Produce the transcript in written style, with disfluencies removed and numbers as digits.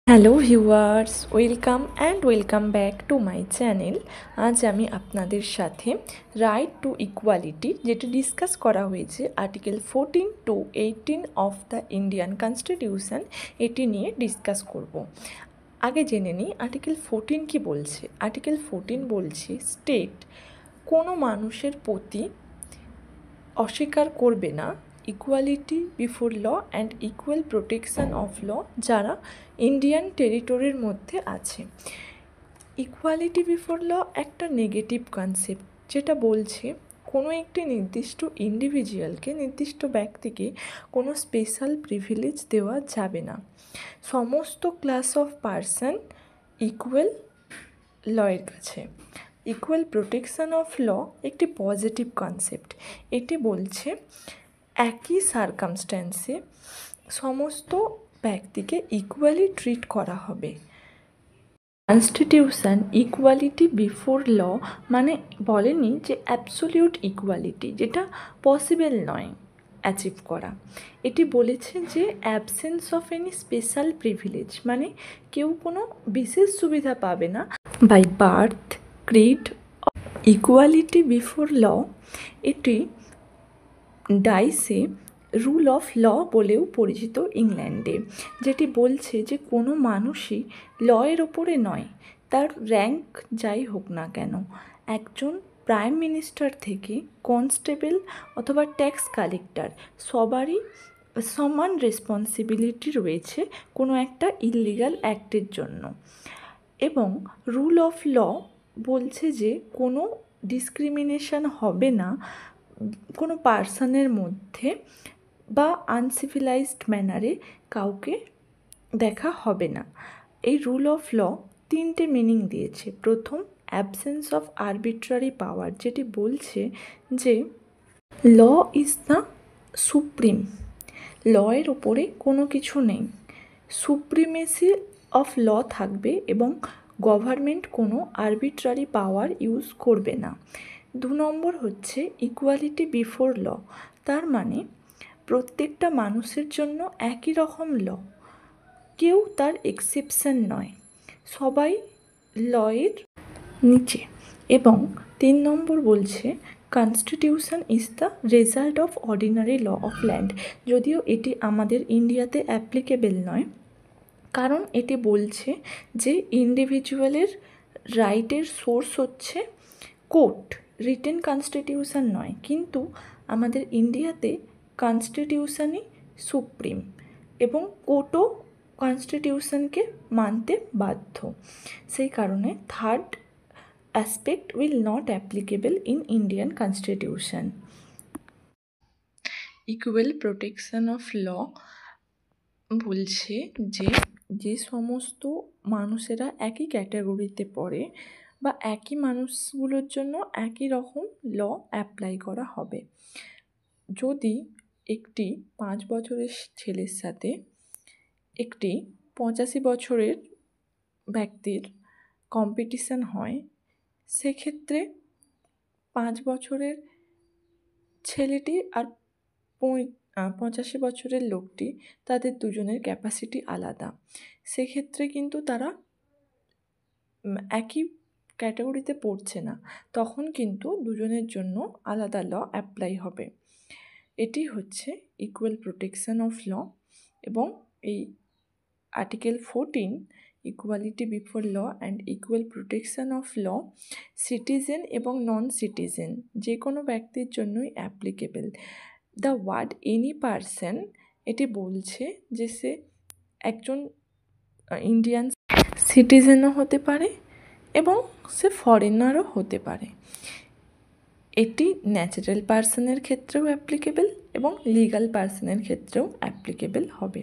Hello viewers, welcome back to my channel. আজ আমি আপনাদের সাথে রাইট টু ইকুয়ালিটি যেটি ডিসকাস করা হয়েছে article 14 to 18 of the Indian constitution, এটি নিয়ে ডিসকাস করব। আগে জেনে নিই আর্টিকেল 14 কি বলছে। আর্টিকেল 14 বলছে স্টেট কোনো মানুষের প্রতি অস্বীকার করবে না equality before law and equal protection of law যারা ইন্ডিয়ান টেরিটরির মধ্যে আছে। ইকুয়ালিটি বিফোর ল একটা নেগেটিভ কনসেপ্ট, যেটা বলছে কোনো একটি নির্দিষ্ট ইন্ডিভিজুয়ালকে, নির্দিষ্ট ব্যক্তিকে কোনো স্পেশাল প্রিভিলেজ দেওয়া যাবে না। সমস্ত ক্লাস অফ পার্সন ইকুয়াল লয়ের কাছে। ইকুয়াল প্রোটেকশন অফ ল একটি পজিটিভ কনসেপ্ট। এটি বলছে একই সার্কামস্ট্যান্সে সমস্ত ব্যক্তিকে ইকুয়ালি ট্রিট করা হবে। কনস্টিটিউশন ইকুয়ালিটি বিফোর ল মানে বলেনি যে অ্যাবসোলিউট ইকুয়ালিটি, যেটা পসিবল নয় অ্যাচিভ করা। এটি বলেছে যে absence of any special privilege, মানে কেউ কোনো বিশেষ সুবিধা পাবে না by birth, creed. Equality before law এটি ডাইসে রুল অফ ল বলেও পরিচিত ইংল্যান্ডে, যেটি বলছে যে কোনো মানুষই লয়ের ওপরে নয়, তার র্যাঙ্ক যাই হোক না কেন। একজন প্রাইম মিনিস্টার থেকে কনস্টেবল অথবা ট্যাক্স কালেক্টর সবারই সমান রেসপন্সিবিলিটি রয়েছে কোনো একটা ইললিগাল অ্যাক্টের জন্য। এবং রুল অফ ল বলছে যে কোনো ডিসক্রিমিনেশন হবে না কোনো পার্সনের মধ্যে, বা আনসিভিলাইজড ম্যানারে কাউকে দেখা হবে না। এই রুল অফ ল তিনটে মিনিং দিয়েছে। প্রথম, অ্যাবসেন্স অফ আরবিট্রারি পাওয়ার, যেটি বলছে যে ল ইজ দ্য সুপ্রিম, লয়ের ওপরে কোনো কিছু নেই, সুপ্রিমেসি অফ ল থাকবে এবং গভর্নমেন্ট কোনো আরবিট্রারি পাওয়ার ইউজ করবে না। 2 নম্বর হচ্ছে ইকুয়ালিটি বিফোর ল, তার মানে প্রত্যেকটা মানুষের জন্য একই রকম ল, কেউ তার এক্সেপশন নয়, সবাই লয়ের নিচে। এবং 3 নম্বর বলছে constitution is the result of ordinary law of land. যদিও এটি আমাদের ইন্ডিয়াতে অ্যাপ্লিকেবল নয়, কারণ এটি বলছে যে ইন্ডিভিজুয়ালের রাইটের সোর্স হচ্ছে কোর্ট, রিটেন কনস্টিটিউশন নয়। কিন্তু আমাদের ইন্ডিয়াতে কনস্টিটিউশনই সুপ্রিম এবং কোর্টও কনস্টিটিউশনকে মানতে বাধ্য। সেই কারণে third aspect will not applicable in Indian constitution. Equal protection of law বলছে যে যে সমস্ত মানুষেরা একই ক্যাটাগরিতে পড়ে বা একই মানুষগুলোর জন্য একই রকম ল অ্যাপ্লাই করা হবে। যদি একটি 5 বছরের ছেলের সাথে একটি 85 বছরের ব্যক্তির কম্পিটিশান হয়, সেক্ষেত্রে 5 বছরের ছেলেটি আর 85 বছরের লোকটি, তাদের দুজনের ক্যাপাসিটি আলাদা। সেক্ষেত্রে কিন্তু তারা একই ক্যাটাগরিতে পড়ছে না, তখন কিন্তু দুজনের জন্য আলাদা ল অ্যাপ্লাই হবে। এটি হচ্ছে ইকুয়াল প্রোটেকশন অফ ল। এবং এই article 14 equality before law and equal protection of law citizen এবং নন সিটিজেন যে কোনো ব্যক্তির জন্যই applicable. The word any person এটি বলছে যে সে একজন ইন্ডিয়ান সিটিজেনও হতে পারে এবং সে ফরেনারও হতে পারে। এটি ন্যাচারাল পার্সনের ক্ষেত্রেও অ্যাপ্লিকেবল এবং লিগাল পার্সনের ক্ষেত্রেও অ্যাপ্লিকেবল হবে।